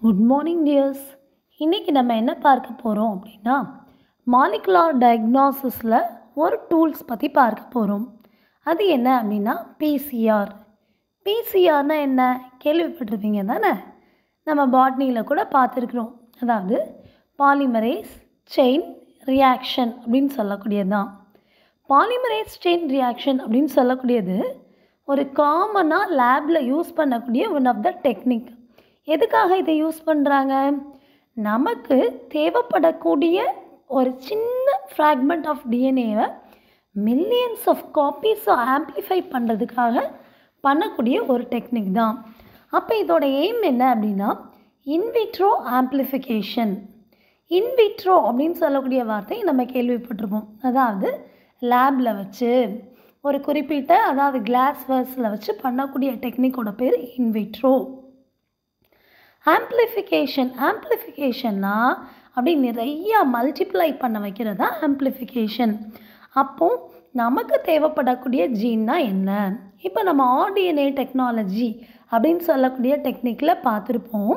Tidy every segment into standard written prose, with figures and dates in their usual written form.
Good morning tears. இன்றைக்கி நம்ம என்ன பார்க்க போகிறோம் அப்படின்னா, மாலிகுலார் டயக்னாசிஸில் ஒரு டூல்ஸ் பற்றி பார்க்க போகிறோம். அது என்ன அப்படின்னா பிசிஆர். பிசிஆர்னால் என்ன கேள்விப்பட்டிருப்பீங்க தானே? நம்ம பாட்னியில் கூட பார்த்துருக்குறோம். அதாவது பாலிமரேஸ் செயின் ரியாக்ஷன் அப்படின்னு சொல்லக்கூடியது தான். பாலிமரேஸ் செயின் ரியாக்ஷன் அப்படின்னு சொல்லக்கூடியது ஒரு காமனாக லேபில் யூஸ் பண்ணக்கூடிய ஒன் ஆஃப் த டெக்னிக். எதுக்காக இதை யூஸ் பண்ணுறாங்க? நமக்கு தேவைப்படக்கூடிய ஒரு சின்ன ஃப்ராக்மெண்ட் ஆஃப் டிஎன்ஏவை மில்லியன்ஸ் ஆஃப் காப்பீஸை ஆம்ப்ளிஃபை பண்ணுறதுக்காக பண்ணக்கூடிய ஒரு டெக்னிக் தான். அப்போ இதோட எய்ம் என்ன அப்படின்னா இன்விட்ரோ ஆம்ப்ளிஃபிகேஷன். இன்விட்ரோ அப்படின்னு சொல்லக்கூடிய வார்த்தை நம்ம கேள்விப்பட்டிருப்போம். அதாவது லேபில் வச்சு ஒரு குறிப்பிட்ட அதாவது கிளாஸ் வேர்ஸில் வச்சு பண்ணக்கூடிய டெக்னிக்கோட பேர் இன்விட்ரோ. ஆம்ப்ளிஃபிகேஷன்னா அப்படி நிறையா மல்டிப்ளை பண்ண வைக்கிறது தான் ஆம்ப்ளிஃபிகேஷன். அப்போது நமக்கு தேவைப்படக்கூடிய ஜீன்னா என்ன? இப்போ நம்ம ஆர்டிஎன்ஏ டெக்னாலஜி அப்படின்னு சொல்லக்கூடிய டெக்னிக்கில் பார்த்துருப்போம்.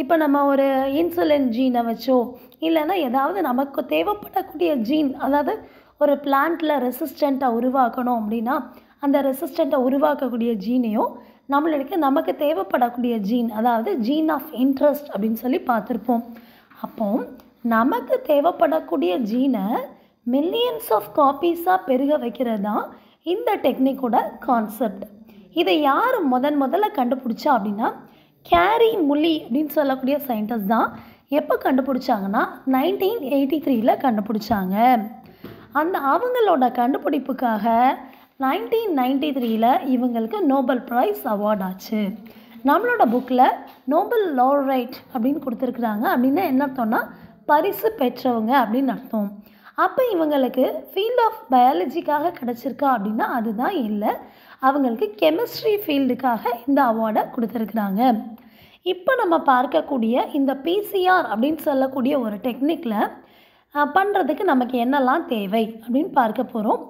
இப்போ நம்ம ஒரு இன்சுலின் ஜீனை வச்சோ இல்லைன்னா ஏதாவது நமக்கு தேவைப்படக்கூடிய ஜீன், அதாவது ஒரு பிளான்ட்டில் ரெசிஸ்டண்ட்டாக உருவாக்கணும் அப்படின்னா அந்த ரெசிஸ்டண்ட்டை உருவாக்கக்கூடிய ஜீனையோ நமக்கு தேவைப்படக்கூடிய ஜீன், அதாவது ஜீன் ஆஃப் இன்ட்ரெஸ்ட் அப்படின்னு சொல்லி பார்த்துருப்போம். அப்போ நமக்கு தேவைப்படக்கூடிய ஜீனை மில்லியன்ஸ் ஆஃப் காப்பீஸாக பெருக வைக்கிறது தான் இந்த டெக்னிக்கோட கான்செப்ட். இதை யார் முதல்ல கண்டுபிடிச்சா அப்படின்னா கேரி முல்லி அப்படின்னு சொல்லக்கூடிய சயின்டிஸ்ட் தான். எப்போ கண்டுபிடிச்சாங்கன்னா 1983 கண்டுபிடிச்சாங்க. அவங்களோட கண்டுபிடிப்புக்காக 1993 இவங்களுக்கு நோபல் ப்ரைஸ் அவார்ட் ஆச்சு. நம்மளோட புக்கில் நோபல் லாரேட் அப்படின்னு கொடுத்துருக்குறாங்க. அப்படின்னா என்ன அர்த்தம்னா பரிசு பெற்றவங்க அப்படின்னு அர்த்தம். அப்போ இவங்களுக்கு ஃபீல்ட் ஆஃப் பயாலஜிக்காக கிடச்சிருக்கா அப்படின்னா அதுதான் இல்லை, அவங்களுக்கு கெமிஸ்ட்ரி ஃபீல்டுக்காக இந்த அவார்டை கொடுத்துருக்குறாங்க. இப்போ நம்ம பார்க்கக்கூடிய இந்த பிசிஆர் அப்படின்னு சொல்லக்கூடிய ஒரு டெக்னிக்கில் பண்ணுறதுக்கு நமக்கு என்னெல்லாம் தேவை அப்படின்னு பார்க்க போகிறோம்.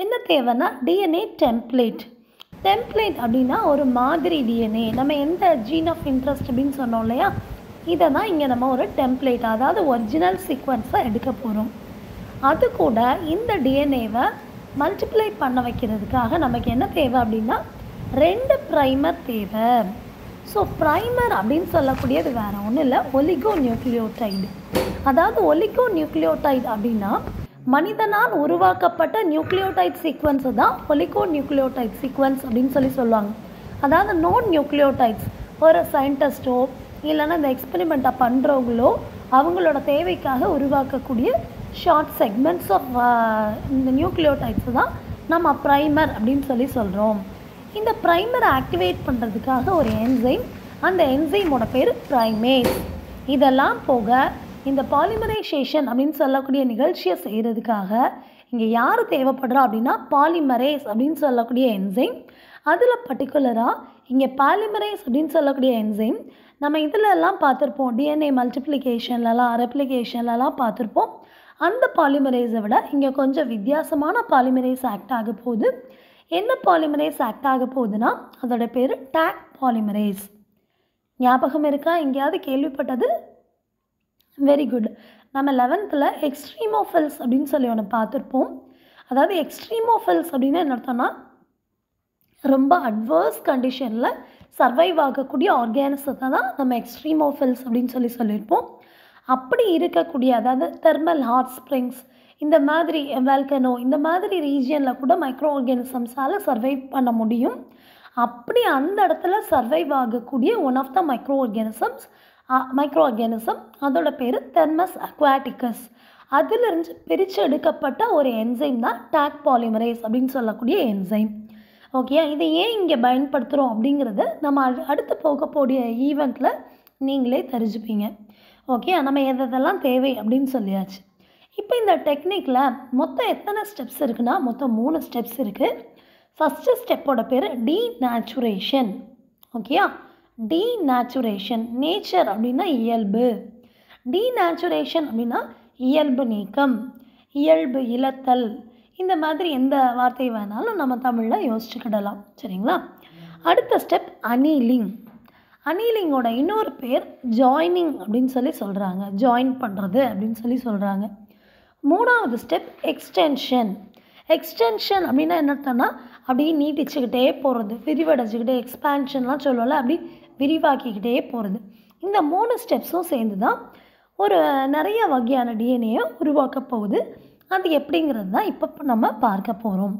என்ன தேவைன்னா டிஎன்ஏ டெம்ப்ளேட் அப்படின்னா ஒரு மாதிரி டிஎன்ஏ. நம்ம எந்த ஜீன் ஆஃப் இன்ட்ரெஸ்ட் அப்படின்னு சொன்னோம் இல்லையா, இதை தான் இங்கே நம்ம ஒரு டெம்ப்ளேட், அதாவது ஒரிஜினல் சீக்வன்ஸை எடுக்க போகிறோம். அது கூட இந்த டிஎன்ஏவை மல்டிப்ளை பண்ண வைக்கிறதுக்காக நமக்கு என்ன தேவை அப்படின்னா 2 ப்ரைமர் தேவை. ஸோ ப்ரைமர் அப்படின்னு சொல்லக்கூடியது வேறு ஒன்றும் இல்லை, ஒலிகோ நியூக்ளியோடைடு. அதாவது ஒலிகோ நியூக்ளியோடைடு அப்படின்னா மனிதனால் உருவாக்கப்பட்ட நியூக்ளியோடைட் சீக்வன்ஸை தான் ஒலிகோ நியூக்ளியோடைட் சீக்வன்ஸ் அப்படின்னு சொல்லுவாங்க. அதாவது நோன் நியூக்ளியோடைட்ஸ் ஒரு சயின்டிஸ்ட்டோ இல்லைன்னா இந்த எக்ஸ்பெரிமெண்ட்டை பண்ணுறவங்களோ அவங்களோட தேவைக்காக உருவாக்கக்கூடிய ஷார்ட் செக்மெண்ட்ஸ் ஆஃப் இந்த நியூக்ளியோடைட்ஸை தான் நம்ம ப்ரைமர் அப்படின்னு சொல்கிறோம். இந்த ப்ரைமரை ஆக்டிவேட் பண்ணுறதுக்காக ஒரு என்சைம், அந்த என்சைமோட பேர் ப்ரைமேஸ். இதெல்லாம் போக இந்த பாலிமரைசேஷன் அப்படின்னு சொல்லக்கூடிய நிகழ்ச்சியை செய்கிறதுக்காக இங்கே யார் தேவைப்படுறா அப்படின்னா பாலிமரேஸ் அப்படின்னு சொல்லக்கூடிய என்சைம். அதில் பர்டிகுலராக இங்கே பாலிமரேஸ் அப்படின்னு சொல்லக்கூடிய என்சைம் நம்ம இதிலெல்லாம் பார்த்துருப்போம், டிஎன்ஏ மல்டிப்ளிகேஷன்லலாம் ரெப்ளிகேஷன்லலாம் பார்த்துருப்போம். அந்த பாலிமரேஸை விட இங்கே கொஞ்சம் வித்தியாசமான பாலிமரேஸ் ஆக்ட் ஆக போகுது. என்ன பாலிமரேஸ் ஆக்ட் ஆக போகுதுன்னா அதோட பேர் டாக் பாலிமரேஸ். ஞாபகம் இருக்கா? எங்கேயாவது கேள்விப்பட்டது? Very good. நம்ம 11th எக்ஸ்ட்ரீமோஃபில்ஸ் அப்படின்னு சொல்லி ஒன்று பார்த்துருப்போம். அதாவது எக்ஸ்ட்ரீமோஃபில்ஸ் அப்படின்னா என்ன அர்த்தம்னா ரொம்ப அட்வர்ஸ் கண்டிஷனில் சர்வைவ் ஆகக்கூடிய ஆர்கானிசத்தை தான் நம்ம எக்ஸ்ட்ரீமோஃபில்ஸ் அப்படின்னு சொல்லியிருப்போம். அப்படி இருக்கக்கூடிய, அதாவது தெர்மல் ஹாட் ஸ்ப்ரிங்ஸ் இந்த மாதிரி வால்கனோ இந்த மாதிரி ரீஜியனில் கூட மைக்ரோ ஆர்கானிசம்ஸால் சர்வைவ் பண்ண முடியும். அப்படி அந்த இடத்துல சர்வைவ் ஆகக்கூடிய one of the microorganism அதோட பேர் தெர்மஸ் அக்வாட்டிகஸ். அதிலிருந்து பிரித்து எடுக்கப்பட்ட ஒரு என்சைம் தான் டாக் பாலிமரேஸ் அப்படின்னு சொல்லக்கூடிய என்சைம். ஓகே, இதை ஏன் இங்கே பயன்படுத்துகிறோம் அப்படிங்கிறத நம்ம அடுத்து போகக்கூடிய ஈவெண்ட்டில் நீங்களே தெரிஞ்சுப்பீங்க. ஓகே, நம்ம எதெல்லாம் தேவை அப்படின்னு சொல்லியாச்சு. இப்போ இந்த டெக்னிக்கில் மொத்தம் எத்தனை ஸ்டெப்ஸ் இருக்குன்னா மொத்தம் 3 ஸ்டெப்ஸ் இருக்குது. ஃபஸ்ட்டு ஸ்டெப்போட பேர் டீநேச்சுரேஷன். ஓகேயா, டீநேச்சுரேஷன். நேச்சர் அப்படின்னா இயல்பு, டீநேச்சுரேஷன் அப்படின்னா இயல்பு நீக்கம், இயல்பு இழத்தல். இந்த மாதிரி எந்த வார்த்தை வேணாலும் நம்ம தமிழில் யோசிச்சுக்கிடலாம். சரிங்களா? அடுத்த ஸ்டெப் அனீலிங். அனீலிங்கோட இன்னொரு பேர் ஜாயினிங் அப்படின்னு சொல்லி சொல்கிறாங்க. ஜாயின் பண்ணுறது அப்படின்னு சொல்லி சொல்கிறாங்க. மூணாவது ஸ்டெப் எக்ஸ்டென்ஷன். எக்ஸ்டென்ஷன் அப்படின்னா என்ன அர்த்தம்னா அப்படியே நீட்டிச்சுக்கிட்டே போகிறது, விரிவடைச்சிக்கிட்டே, எக்ஸ்பேன்ஷன்லாம் சொல்லுவோம்ல, அப்படி விரிவாக்கிக்கிட்டே போகிறது. இந்த 3 ஸ்டெப்ஸும் சேர்ந்து தான் ஒரு நிறைய வகையான டிஎன்ஏயை உருவாக்க போகுது. அது எப்படிங்கிறது தான் இப்போ நம்ம பார்க்க போகிறோம்.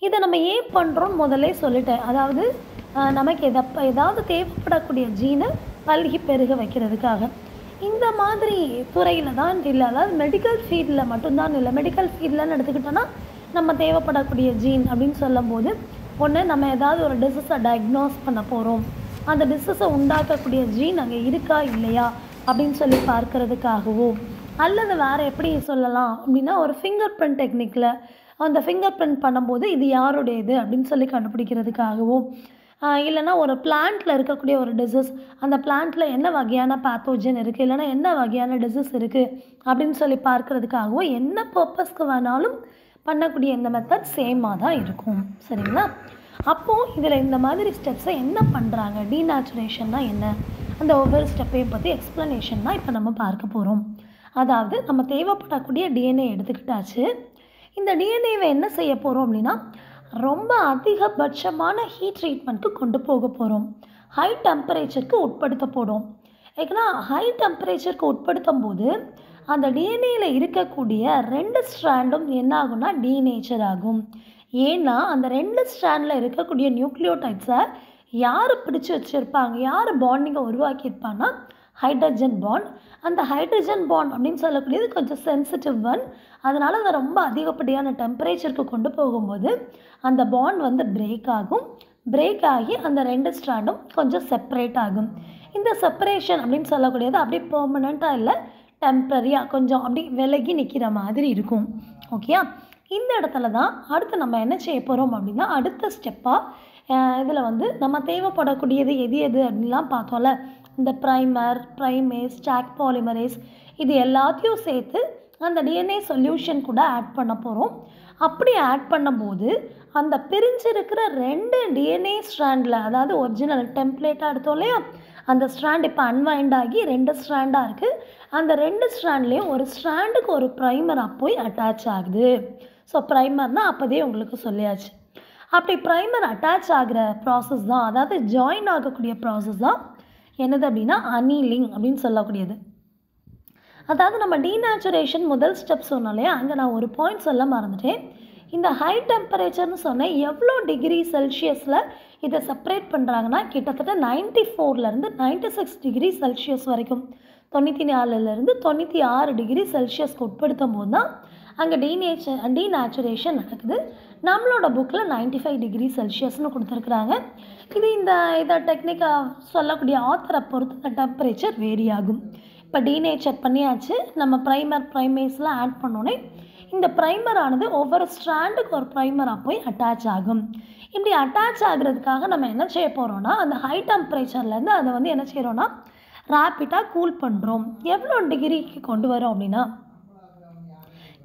இதை நம்ம ஏன் பண்ணுறோன்னு முதல்ல சொல்லிட்டேன். அதாவது நமக்கு ஏதாவது தேவைப்படக்கூடிய ஜீனை பல்கி பெருக வைக்கிறதுக்காக. இந்த மாதிரி துறையில் தான் இல்லை, அதாவது மெடிக்கல் ஃபீல்டில் மட்டும்தான் இல்லை. மெடிக்கல் ஃபீல்டுலன்னு எடுத்துக்கிட்டோன்னா நம்ம தேவைப்படக்கூடிய ஜீன் அப்படின்னு சொல்லும்போது, ஒன்று நம்ம ஏதாவது ஒரு டிசீஸை டயக்னோஸ் பண்ண போகிறோம், அந்த டிசீஸை உண்டாக்கக்கூடிய ஜீன் அங்கே இருக்கா இல்லையா அப்படின்னு சொல்லி பார்க்கறதுக்காகவோ, அல்லது வேறு எப்படி சொல்லலாம் அப்படின்னா ஒரு ஃபிங்கர் பிரிண்ட் டெக்னிக்கில் அந்த ஃபிங்கர் பிரிண்ட் பண்ணும்போது இது யாருடையது அப்படின்னு சொல்லி கண்டுபிடிக்கிறதுக்காகவோ, இல்லைனா ஒரு பிளான்ட்டில் இருக்கக்கூடிய ஒரு டிசீஸ், அந்த பிளான்ட்டில் என்ன வகையான பேத்தோஜன் இருக்குது, இல்லைனா என்ன வகையான டிசீஸ் இருக்குது அப்படின்னு சொல்லி பார்க்குறதுக்காகவோ, என்ன பர்பஸ்க்கு வேணாலும் பண்ணக்கூடிய இந்த மெத்தட் சேமாக தான் இருக்கும். சரிங்களா? அப்போது இதில் இந்த மாதிரி ஸ்டெப்ஸை என்ன பண்ணுறாங்க, டீநேச்சுரேஷன்னா என்ன, அந்த ஒவ்வொரு ஸ்டெப்பையும் பற்றி எக்ஸ்ப்ளனேஷன் தான் இப்போ நம்ம பார்க்க போகிறோம். அதாவது நம்ம தேவைப்படக்கூடிய டிஎன்ஏ எடுத்துக்கிட்டாச்சு. இந்த டிஎன்ஏவை என்ன செய்ய போகிறோம் அப்படின்னா ரொம்ப அதிகபட்சமான ஹீட் ட்ரீட்மெண்ட்டுக்கு கொண்டு போக போகிறோம். ஹை டெம்பரேச்சருக்கு உட்படுத்த போகிறோம். ஏன்னா ஹை டெம்பரேச்சருக்கு உட்படுத்தும் போது அந்த டிஎன்ஏயில் இருக்கக்கூடிய 2 ஸ்ட்ராண்டும் என்ன ஆகும்னா டீநேச்சர் ஆகும். ஏன்னா அந்த 2 ஸ்ட்ராண்டில் இருக்கக்கூடிய நியூக்ளியோடைட்ஸை யார் பிடிச்சி வச்சுருப்பாங்க, யார் பாண்டிங்கை உருவாக்கியிருப்பாங்கன்னா ஹைட்ரஜன் பாண்ட். அந்த ஹைட்ரஜன் பாண்ட் அப்படின்னு சொல்லக்கூடியது கொஞ்சம் சென்சிட்டிவ் ஒன். அதனால் அதை ரொம்ப அதிகப்படியான டெம்பரேச்சருக்கு கொண்டு போகும்போது அந்த பாண்ட் வந்து பிரேக் ஆகும். பிரேக் ஆகி அந்த 2 ஸ்ட்ராண்டும் கொஞ்சம் செப்பரேட் ஆகும். இந்த செப்பரேஷன் அப்படின்னு சொல்லக்கூடியது அப்படியே பெர்மனண்ட்டாக இல்லை, டெம்ப்ரரியாக கொஞ்சம் அப்படி விலகி நிற்கிற மாதிரி இருக்கும். ஓகேயா? இந்த இடத்துல தான் அடுத்து நம்ம என்ன செய்ய போகிறோம் அப்படின்னா அடுத்த ஸ்டெப்பாக இதில் வந்து நம்ம தேவைப்படக்கூடியது எது எது அப்படின்லாம் பார்த்தோம்ல, இந்த ப்ரைமர், ப்ரைமேஸ், ஸ்டாக் பாலிமரேஸ், இது எல்லாத்தையும் சேர்த்து அந்த டிஎன்ஏ சொல்யூஷன் கூட ஆட் பண்ண போகிறோம். அப்படி ஆட் பண்ணும்போது அந்த பிரிஞ்சிருக்கிற 2 டிஎன்ஏ ஸ்ட்ராண்டில், அதாவது ஒரிஜினல் டெம்ப்ளேட்டாக எடுத்தோம் இல்லையா, அந்த ஸ்ட்ராண்ட் இப்போ அன்வைண்ட் ஆகி 2 ஸ்ட்ராண்டாக இருக்குது. அந்த 2 ஸ்ட்ராண்ட்லேயும் ஒரு ஸ்ட்ராண்டுக்கு ஒரு ப்ரைமராக போய் அட்டாச் ஆகுது. ஸோ ப்ரைமர்னால் அப்போதே உங்களுக்கு சொல்லியாச்சு. அப்படி ப்ரைமர் அட்டாச் ஆகிற ப்ராசஸ் தான், அதாவது ஜாயின் ஆகக்கூடிய ப்ராசஸ் தான் என்னது அப்படின்னா அனீலிங் அப்படின்னு சொல்லக்கூடியது. அதாவது நம்ம டீநேச்சுரேஷன் முதல் ஸ்டெப் சொன்னோம் இல்லையா, அங்கே நான் ஒரு பாயிண்ட் சொல்ல மறந்துட்டேன். இந்த ஹை டெம்பரேச்சர்னு சொன்னேன், எவ்வளோ டிகிரி செல்சியஸில் இதை செப்பரேட் பண்ணுறாங்கன்னா கிட்டத்தட்ட 94லேருந்து 96 டிகிரி செல்சியஸ் வரைக்கும், 94லேருந்து 96 டிகிரி செல்சியஸ்க்கு உட்படுத்தும் போது தான் அங்கே டீநேச்சுரேஷன் நடக்குது. நம்மளோட புக்கில் 95 டிகிரி செல்சியஸ்னு கொடுத்துருக்குறாங்க. இது இதை டெக்னிக்காக சொல்லக்கூடிய ஆத்தரை பொறுத்து இந்த டெம்பரேச்சர் வேரி ஆகும். இப்போ டீநேச்சர் பண்ணியாச்சு, நம்ம ப்ரைமேஸ்லாம் ஆட் பண்ணோன்னே இந்த ப்ரைமரானது ஒவ்வொரு ஸ்ட்ராண்டுக்கு ஒரு ப்ரைமராக போய் அட்டாச் ஆகும். இப்படி அட்டாச் ஆகிறதுக்காக நம்ம என்ன செய்ய போகிறோன்னா அந்த ஹை டெம்பரேச்சர்லேருந்து அதை வந்து என்ன செய்கிறோன்னா ரேப்பிடாக கூல் பண்ணுறோம். எவ்வளோ டிகிரிக்கு கொண்டு வரோம் அப்படின்னா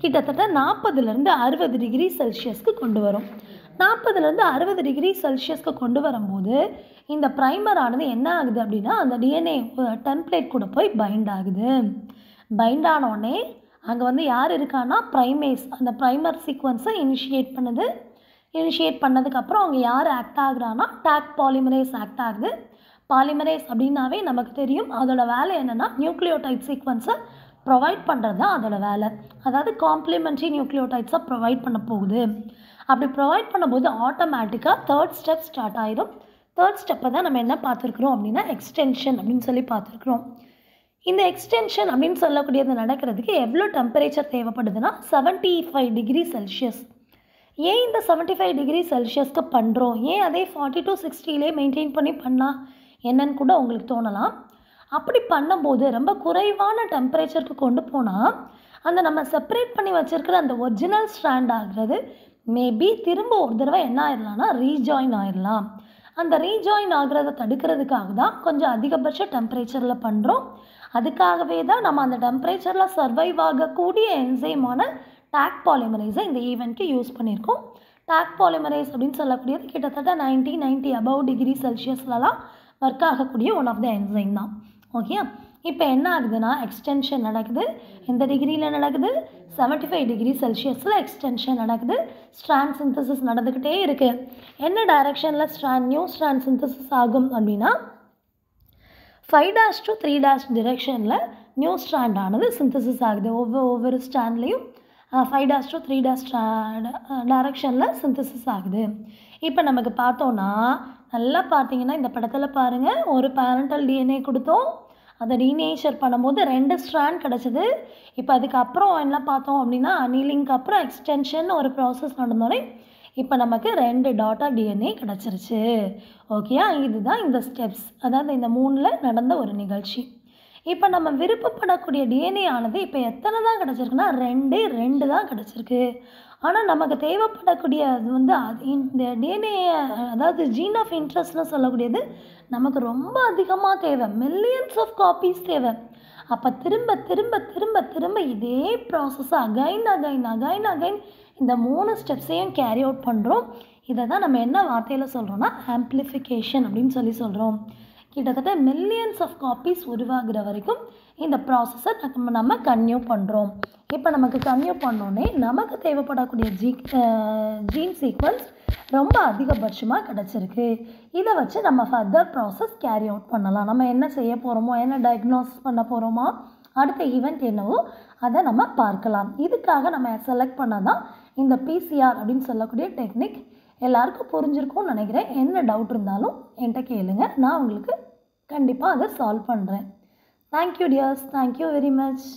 கிட்டத்தட்ட 40லேருந்து 60 டிகிரி செல்சியஸ்க்கு கொண்டு வரும். 40லேருந்து 60 டிகிரி செல்சியஸ்க்கு கொண்டு வரும்போது இந்த ப்ரைமரானது என்ன ஆகுது அப்படின்னா அந்த டிஎன்ஏ டெம்ப்ளேட் கூட போய் பைண்ட் ஆகுது. பைண்ட் ஆனோடனே அங்கே வந்து யார் இருக்கான்னா ப்ரைமேஸ், அந்த ப்ரைமர் சீக்வன்ஸை இனிஷியேட் பண்ணுது. இனிஷியேட் பண்ணதுக்கப்புறம் அவங்க யார் ஆக்ட் ஆகுறான்னா டாக் பாலிமரேஸ் ஆக்ட் ஆகுது. பாலிமரேஸ் அப்படின்னாவே நமக்கு தெரியும், அதோட வேலை என்னென்னா நியூக்ளியோடைட் சீக்வன்ஸை ப்ரொவைட் பண்ணுறது தான் அதோட வேலை. அதாவது காம்ப்ளிமெண்ட்ரி நியூக்ளியோடைட்ஸை ப்ரொவைட் பண்ண போகுது. அப்படி ப்ரொவைட் பண்ணும்போது ஆட்டோமேட்டிக்காக 3rd ஸ்டெப் ஸ்டார்ட் ஆயிடும். 3rd ஸ்டெப்பை தான் நம்ம என்ன பார்த்துருக்குறோம் அப்படின்னா எக்ஸ்டென்ஷன் அப்படின்னு சொல்லி பார்த்துருக்குறோம். இந்த எக்ஸ்டென்ஷன் அப்படின்னு சொல்லக்கூடியது நடக்கிறதுக்கு எவ்வளோ டெம்பரேச்சர் தேவைப்படுதுன்னா 75 டிகிரி செல்சியஸ். ஏன் இந்த 75 டிகிரி செல்சியஸ்க்கு பண்ணுறோம், ஏன் அதே 40 to 60லே மெயின்டைன் பண்ணி பண்ணால் என்னன்னு கூட உங்களுக்கு தோணலாம். அப்படி பண்ணும்போது ரொம்ப குறைவான டெம்பரேச்சருக்கு கொண்டு போனால் அந்த நம்ம செப்பரேட் பண்ணி வச்சுருக்கிற அந்த ஒரிஜினல் ஸ்ட்ராண்ட் ஆகிறது மேபி திரும்ப ஒரு தடவை என்ன ஆயிடலாம்னா ரீஜாயின் ஆயிடலாம். அந்த ரீஜாயின் ஆகிறத தடுக்கிறதுக்காக தான் கொஞ்சம் அதிகபட்ச டெம்பரேச்சரில் பண்ணுறோம். அதுக்காகவே தான் நம்ம அந்த டெம்பரேச்சரில் சர்வைவ் ஆகக்கூடிய என்சைமான டாக் பாலிமரேஸை இந்த ஈவெண்ட்க்கு யூஸ் பண்ணியிருக்கோம். டாக் பாலிமரேஸ் அப்படின்னு சொல்லக்கூடியது கிட்டத்தட்ட 90 above டிகிரி செல்சியஸ்லலாம் ஒர்க் ஆகக்கூடிய ஒன் ஆஃப் த என்சைம் தான். ஓகே, இப்போ என்ன ஆகுதுன்னா எக்ஸ்டென்ஷன் நடக்குது. எந்த டிகிரியில் நடக்குது? 75 டிகிரி செல்சியஸில் எக்ஸ்டென்ஷன் நடக்குது. ஸ்ட்ராண்ட் சிந்தசிஸ் நடந்துக்கிட்டே இருக்குது. என்ன டைரெக்ஷனில் நியூ ஸ்ட்ராண்ட் சிந்தசிஸ் ஆகும் அப்படின்னா 5' to 3' டிரெக்ஷனில் நியூ ஸ்ட்ராண்ட் ஆனது சிந்தசிஸ் ஆகுது. ஒவ்வொரு ஸ்ட்ராண்ட்லேயும் 5' to 3' டைரெக்ஷனில் சிந்தசிஸ் ஆகுது. இப்போ நமக்கு பார்த்தோன்னா நல்லா பார்த்தீங்கன்னா இந்த படத்தில் பாருங்கள், ஒரு பேரண்டல் டிஎன்ஏ கொடுத்தோம், அதை டீனேச்சர் பண்ணும்போது 2 ஸ்ட்ராண்ட் கிடச்சிது. இப்போ அதுக்கப்புறம் என்ன பார்த்தோம் அப்படின்னா அனீலிங்க்கு அப்புறம் எக்ஸ்டென்ஷன் ஒரு ப்ராசஸ் நடந்தோடனே இப்போ நமக்கு 2 டாட்டா டிஎன்ஏ கிடச்சிருச்சு. ஓகேயா, இதுதான் இந்த ஸ்டெப்ஸ், அதாவது இந்த 3ல் நடந்த ஒரு நிகழ்ச்சி. இப்போ நம்ம விருப்பப்படக்கூடிய டிஎன்ஏ ஆனது இப்போ எத்தனை தான் கிடச்சிருக்குன்னா 2 தான் கிடச்சிருக்கு. ஆனால் நமக்கு தேவைப்படக்கூடிய அது வந்து இந்த டிஎன்ஏ, அதாவது ஜீன் ஆஃப் இன்ட்ரெஸ்ட்னு சொல்லக்கூடியது நமக்கு ரொம்ப அதிகமாக தேவை, மில்லியன்ஸ் ஆஃப் காப்பீஸ் தேவை. அப்போ திரும்ப திரும்ப திரும்ப திரும்ப இதே ப்ராசஸை அகைன் இந்த 3 ஸ்டெப்ஸையும் கேரி அவுட் பண்ணுறோம். இதை தான் நம்ம என்ன வார்த்தையில் சொல்கிறோன்னா ஆம்ப்ளிஃபிகேஷன் அப்படின்னு சொல்கிறோம். கிட்டத்தட்ட மில்லியன்ஸ் ஆஃப் காப்பீஸ் உருவாகிற வரைக்கும் இந்த ப்ராசஸை நம்ம கன்டினியூ பண்ணுறோம். இப்போ நமக்கு கன்டினியூ பண்ணோன்னே நமக்கு தேவைப்படக்கூடிய ஜீன் சீக்வன்ஸ் ரொம்ப அதிகபட்சமாக கிடச்சிருக்கு. இதை வச்சு நம்ம ஃபர்தர் ப்ராசஸ் கேரி அவுட் பண்ணலாம். நம்ம என்ன செய்ய போகிறோமோ, என்ன டயக்னோசிஸ் பண்ண போகிறோமோ, அடுத்த ஈவெண்ட் என்னவோ அதை நம்ம பார்க்கலாம். இதுக்காக நம்ம செலக்ட் பண்ணதான் இந்த பிசிஆர் அப்படின்னு சொல்லக்கூடிய டெக்னிக். எல்லாருக்கும் புரிஞ்சிருக்கும்னு நினைக்கிறேன். என்ன டவுட் இருந்தாலும் என்கிட்ட கேளுங்க, நான் உங்களுக்கு கண்டிப்பாக அதை சால்வ் பண்ணுறேன். Thank you tears, thank you very much.